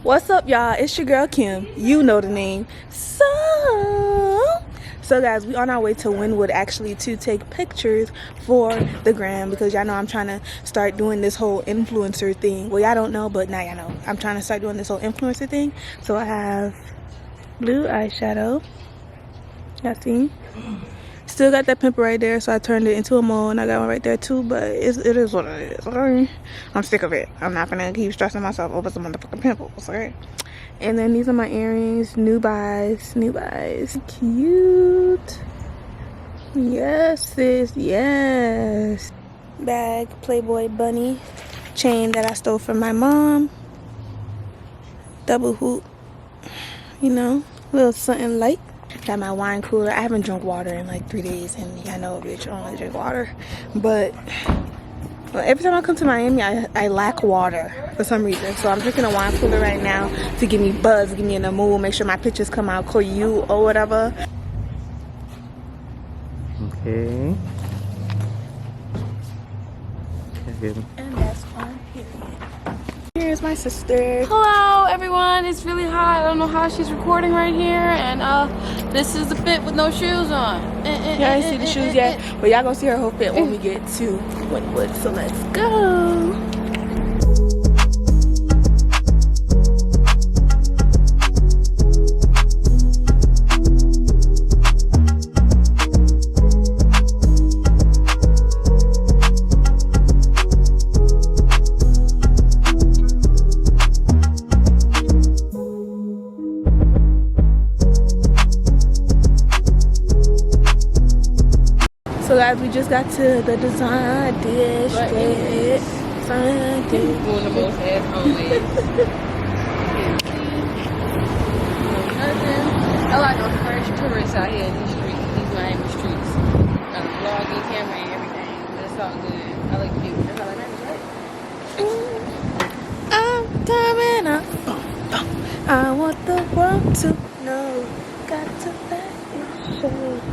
What's up, y'all? It's your girl Kim. You know the name. So guys, we on our way to Wynwood actually to take pictures for the gram, because y'all know I'm trying to start doing this whole influencer thing. Well, y'all don't know, but now y'all know. I'm trying to start doing this whole influencer thing. So I have blue eyeshadow. Y'all see? Still got that pimple right there, so I turned it into a mole, and I got one right there too, but it is what it is, okay? I'm sick of it. I'm not gonna keep stressing myself over some motherfucking pimples, okay? And then these are my earrings, new buys, cute. Yes, sis, yes. Bag, Playboy bunny, chain that I stole from my mom, double hoop, you know, little something light. Got my wine cooler. I haven't drunk water in like 3 days, and I know, bitch, I don't really drink water, but every time I come to Miami, I lack water for some reason. So I'm drinking a wine cooler right now to give me buzz, give me in the mood, make sure my pictures come out call you or whatever. Okay. And that's on here. Here's my sister. Hello everyone, it's really hot. I don't know how she's recording right here, and this is the fit with no shoes on. Y'all ain't see the shoes yet, but y'all gonna see her whole fit when we get to Wynwood. So let's go. So guys, we just got to the design district. Doing the most as always. I like those fresh tourists out here in these streets, these Miami streets. Vlogging, camera, and everything. That's all good. I look cute. That's all that matters, right? I'm coming up. I want the world to know. Got to let it show.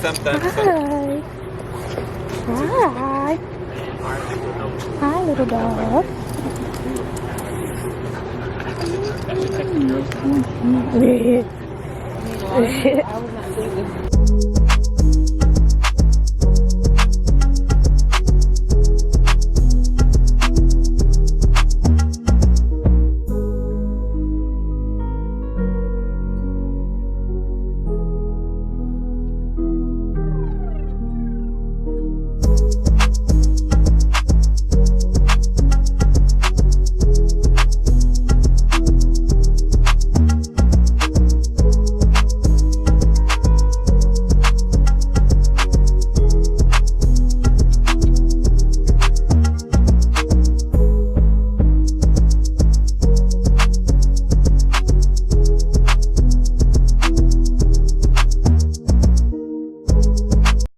Sometimes. Hi. Hi. Hi, little dog.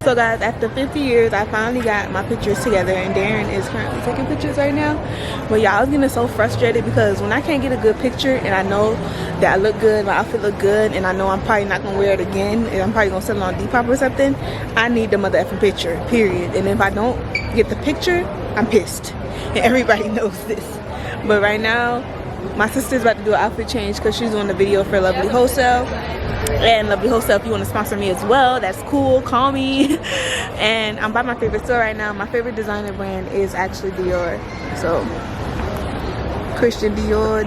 So guys, after 50 years, I finally got my pictures together, and Darren is currently taking pictures right now. But y'all, I was getting so frustrated because when I can't get a good picture and I know that I look good, my outfit look good, and I know I'm probably not gonna wear it again, and I'm probably gonna sell it on Depop or something, I need the mother effing picture, period. And if I don't get the picture, I'm pissed. And everybody knows this. But right now, my sister's about to do an outfit change because she's doing the video for Lovely Wholesale. And Lovely Wholesale, if you want to sponsor me as well, that's cool, call me. And I'm by my favorite store right now. My favorite designer brand is actually Dior. So Christian Dior.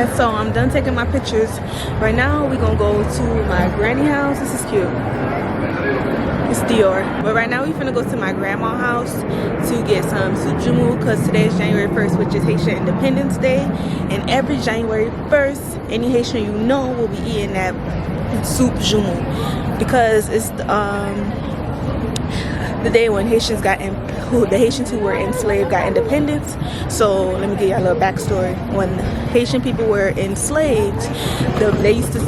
And so I'm done taking my pictures. Right now we're gonna go to my granny house. This is cute. It's Dior. But right now we finna go to my grandma's house to get some soup jumu because today is January 1st, which is Haitian Independence Day. And every January 1st, any Haitian you know will be eating that soup jumu because it's the day when Haitians got the Haitians who were enslaved got independence. So let me give you a little backstory. When Haitian people were enslaved, they used to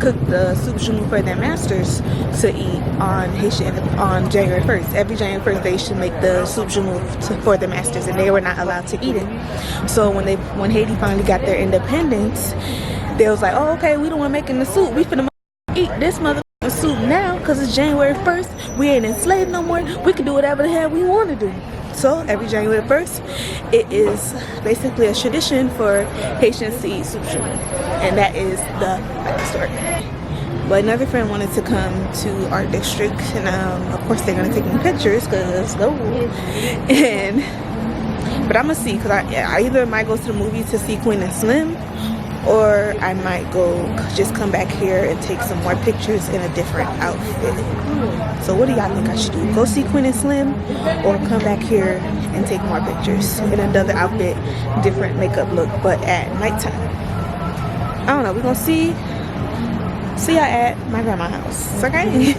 cook the soup jumu for their masters to eat on January 1st. Every January 1st, they should make the soup jumu for the masters, and they were not allowed to eat it. So when Haiti finally got their independence, they was like, oh, okay, we don't want making the soup. We finna eat this mother soup now because it's January 1st. We ain't enslaved no more. We can do whatever the hell we want to do. So every January 1st, it is basically a tradition for Haitians to eat soup jumu, and that is the backstory. But another friend wanted to come to Art District, and of course they're gonna take me pictures because but I'm gonna see because I either might go to the movie to see Queen and Slim, or I might just come back here and take some more pictures in a different outfit. So what do y'all think I should do? Go see Queen and Slim, or come back here and take more pictures in another outfit, different makeup look, but at nighttime? I don't know. We're gonna see y'all at my grandma's house. Okay?